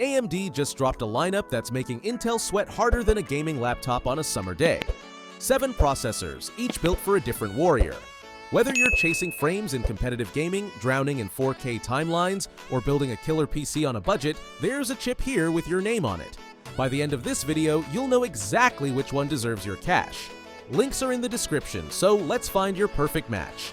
AMD just dropped a lineup that's making Intel sweat harder than a gaming laptop on a summer day. 7 processors, each built for a different warrior. Whether you're chasing frames in competitive gaming, drowning in 4K timelines, or building a killer PC on a budget, there's a chip here with your name on it. By the end of this video, you'll know exactly which one deserves your cash. Links are in the description, so let's find your perfect match.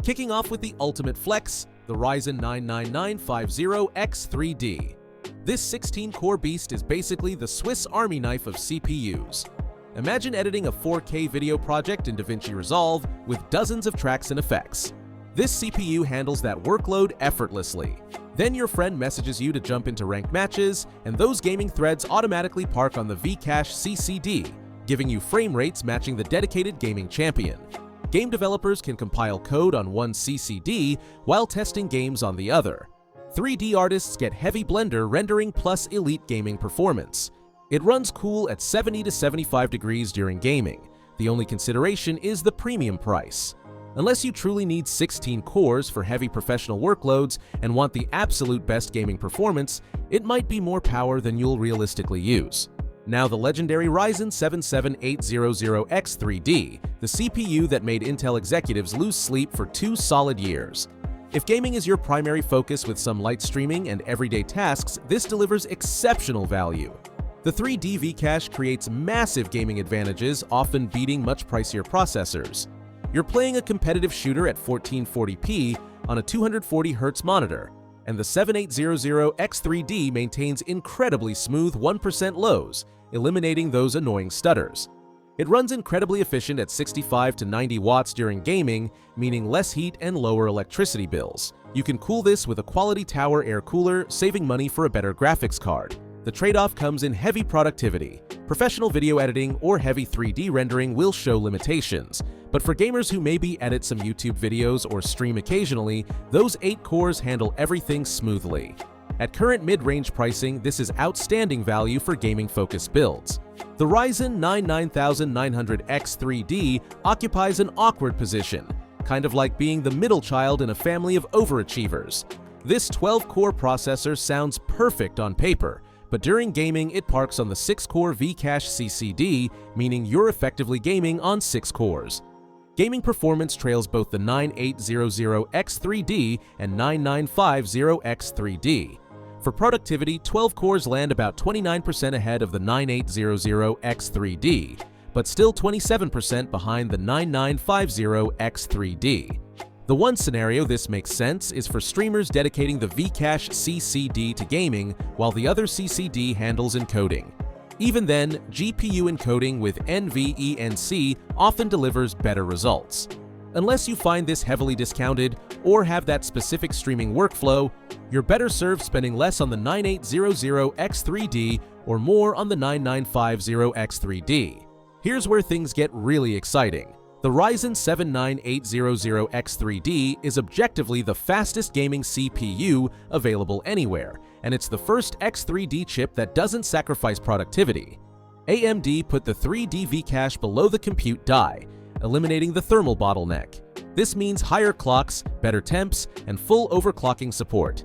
Kicking off with the ultimate flex, the Ryzen 9 9950X3D. This 16-core beast is basically the Swiss Army knife of CPUs. Imagine editing a 4K video project in DaVinci Resolve with dozens of tracks and effects. This CPU handles that workload effortlessly. Then your friend messages you to jump into ranked matches, and those gaming threads automatically park on the Vcache CCD, giving you frame rates matching the dedicated gaming champion. Game developers can compile code on one CCD while testing games on the other. 3D artists get heavy Blender rendering plus elite gaming performance. It runs cool at 70 to 75 degrees during gaming. The only consideration is the premium price. Unless you truly need 16 cores for heavy professional workloads and want the absolute best gaming performance, it might be more power than you'll realistically use. Now the legendary Ryzen 77800X3D, the CPU that made Intel executives lose sleep for 2 solid years. If gaming is your primary focus with some light streaming and everyday tasks, this delivers exceptional value. The 3D Vcache creates massive gaming advantages, often beating much pricier processors. You're playing a competitive shooter at 1440p on a 240Hz monitor, and the 7800X3D maintains incredibly smooth 1% lows, eliminating those annoying stutters. It runs incredibly efficient at 65 to 90 watts during gaming, meaning less heat and lower electricity bills. You can cool this with a quality tower air cooler, saving money for a better graphics card. The trade-off comes in heavy productivity. Professional video editing or heavy 3D rendering will show limitations, but for gamers who maybe edit some YouTube videos or stream occasionally, those 8 cores handle everything smoothly. At current mid-range pricing, this is outstanding value for gaming-focused builds. The Ryzen 9 9900X3D occupies an awkward position, kind of like being the middle child in a family of overachievers. This 12-core processor sounds perfect on paper, but during gaming it parks on the 6-core Vcache CCD, meaning you're effectively gaming on 6 cores. Gaming performance trails both the 9800X3D and 9950X3D. For productivity, 12 cores land about 29% ahead of the 9800X3D, but still 27% behind the 9950X3D. The one scenario this makes sense is for streamers dedicating the Vcache CCD to gaming, while the other CCD handles encoding. Even then, GPU encoding with NVENC often delivers better results. Unless you find this heavily discounted or have that specific streaming workflow, you're better served spending less on the 9800X3D or more on the 9950X3D. Here's where things get really exciting. The Ryzen 7 9800X3D is objectively the fastest gaming CPU available anywhere, and it's the first X3D chip that doesn't sacrifice productivity. AMD put the 3D Vcache below the compute die, eliminating the thermal bottleneck. This means higher clocks, better temps, and full overclocking support.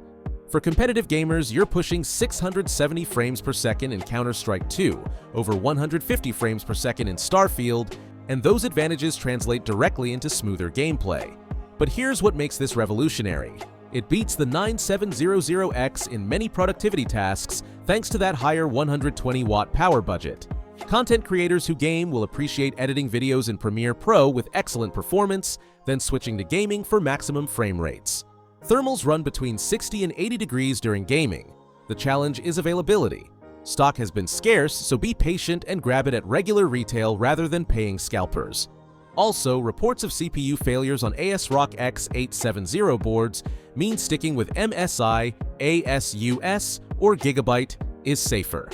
For competitive gamers, you're pushing 670 frames per second in Counter-Strike 2, over 150 frames per second in Starfield, and those advantages translate directly into smoother gameplay. But here's what makes this revolutionary. It beats the 9700X in many productivity tasks thanks to that higher 120-watt power budget. Content creators who game will appreciate editing videos in Premiere Pro with excellent performance, then switching to gaming for maximum frame rates. Thermals run between 60 and 80 degrees during gaming. The challenge is availability. Stock has been scarce, so be patient and grab it at regular retail rather than paying scalpers. Also, reports of CPU failures on ASRock X870 boards mean sticking with MSI, ASUS, or Gigabyte is safer.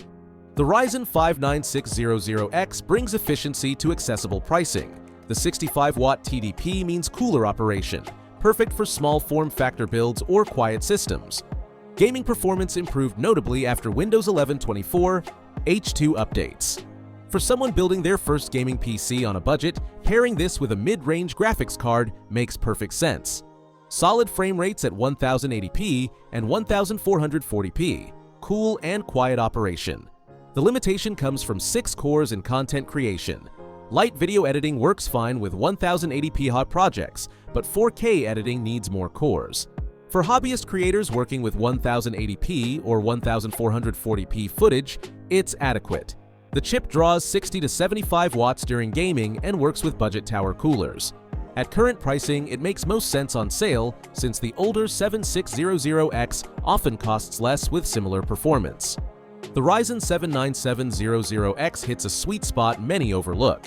The Ryzen 5 9600X brings efficiency to accessible pricing. The 65-watt TDP means cooler operation, perfect for small form factor builds or quiet systems. Gaming performance improved notably after Windows 11 24 H2 updates. For someone building their first gaming PC on a budget, pairing this with a mid-range graphics card makes perfect sense. solid frame rates at 1080p and 1440p, cool and quiet operation. The limitation comes from 6 cores in content creation. Light video editing works fine with 1080p hot projects, but 4K editing needs more cores. For hobbyist creators working with 1080p or 1440p footage, it's adequate. The chip draws 60 to 75 watts during gaming and works with budget tower coolers. At current pricing, it makes most sense on sale since the older 7600X often costs less with similar performance. The Ryzen 7 9700X hits a sweet spot many overlook.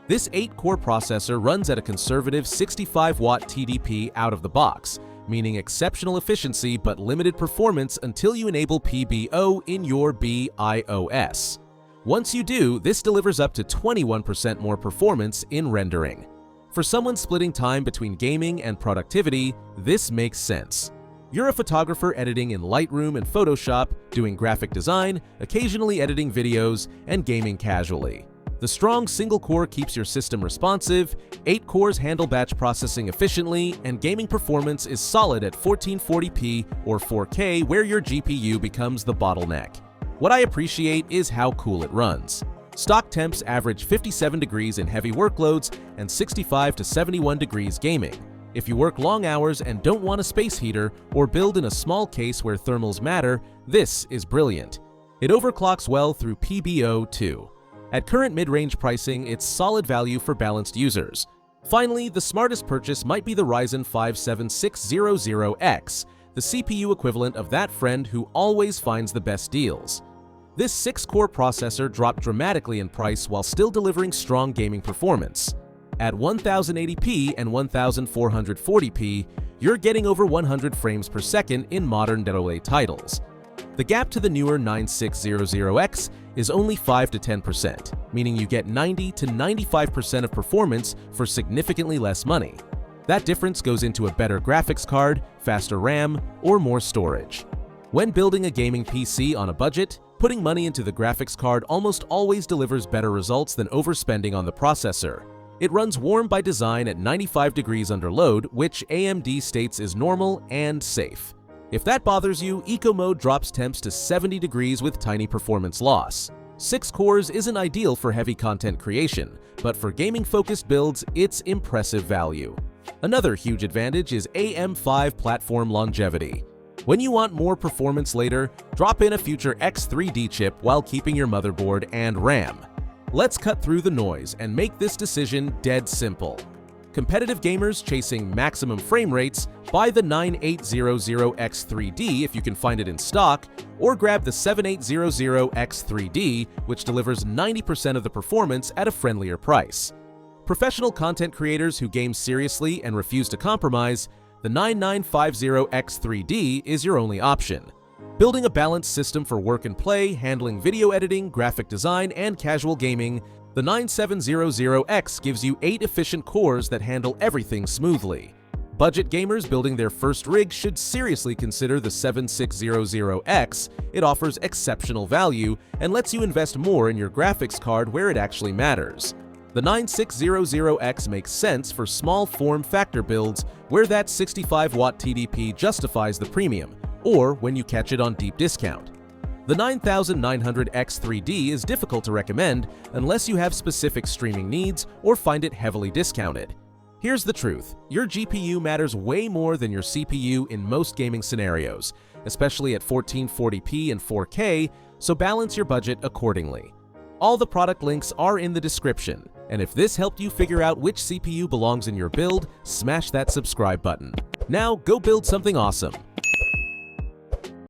This 8-core processor runs at a conservative 65-watt TDP out of the box, meaning exceptional efficiency but limited performance until you enable PBO in your BIOS. Once you do, this delivers up to 21% more performance in rendering. For someone splitting time between gaming and productivity, this makes sense. You're a photographer editing in Lightroom and Photoshop, doing graphic design, occasionally editing videos, and gaming casually. The strong single core keeps your system responsive, 8 cores handle batch processing efficiently, and gaming performance is solid at 1440p or 4K where your GPU becomes the bottleneck. What I appreciate is how cool it runs. Stock temps average 57 degrees in heavy workloads and 65 to 71 degrees gaming. If you work long hours and don't want a space heater or build in a small case where thermals matter, this is brilliant. It overclocks well through PBO too. At current mid-range pricing, it's solid value for balanced users. Finally, the smartest purchase might be the Ryzen 5 7600X, the CPU equivalent of that friend who always finds the best deals. This 6-core processor dropped dramatically in price while still delivering strong gaming performance. At 1080p and 1440p, you're getting over 100 frames per second in modern AA titles. The gap to the newer 9600X is only 5 to 10%, meaning you get 90 to 95% of performance for significantly less money. That difference goes into a better graphics card, faster RAM, or more storage. When building a gaming PC on a budget, putting money into the graphics card almost always delivers better results than overspending on the processor. It runs warm by design at 95 degrees under load, which AMD states is normal and safe. If that bothers you, Eco Mode drops temps to 70 degrees with tiny performance loss. 6 cores isn't ideal for heavy content creation, but for gaming-focused builds, it's impressive value. Another huge advantage is AM5 platform longevity. When you want more performance later, drop in a future X3D chip while keeping your motherboard and RAM. Let's cut through the noise and make this decision dead simple. Competitive gamers chasing maximum frame rates, buy the 9800X3D if you can find it in stock, or grab the 7800X3D, which delivers 90% of the performance at a friendlier price. Professional content creators who game seriously and refuse to compromise, the 9950X3D is your only option. Building a balanced system for work and play, handling video editing, graphic design, and casual gaming, the 9700X gives you 8 efficient cores that handle everything smoothly. Budget gamers building their first rig should seriously consider the 7600X. It offers exceptional value and lets you invest more in your graphics card where it actually matters. The 9600X makes sense for small form factor builds where that 65-watt TDP justifies the premium, or when you catch it on deep discount. The 9900X3D is difficult to recommend unless you have specific streaming needs or find it heavily discounted. Here's the truth, your GPU matters way more than your CPU in most gaming scenarios, especially at 1440p and 4K, so balance your budget accordingly. All the product links are in the description, and if this helped you figure out which CPU belongs in your build, smash that subscribe button. Now go build something awesome.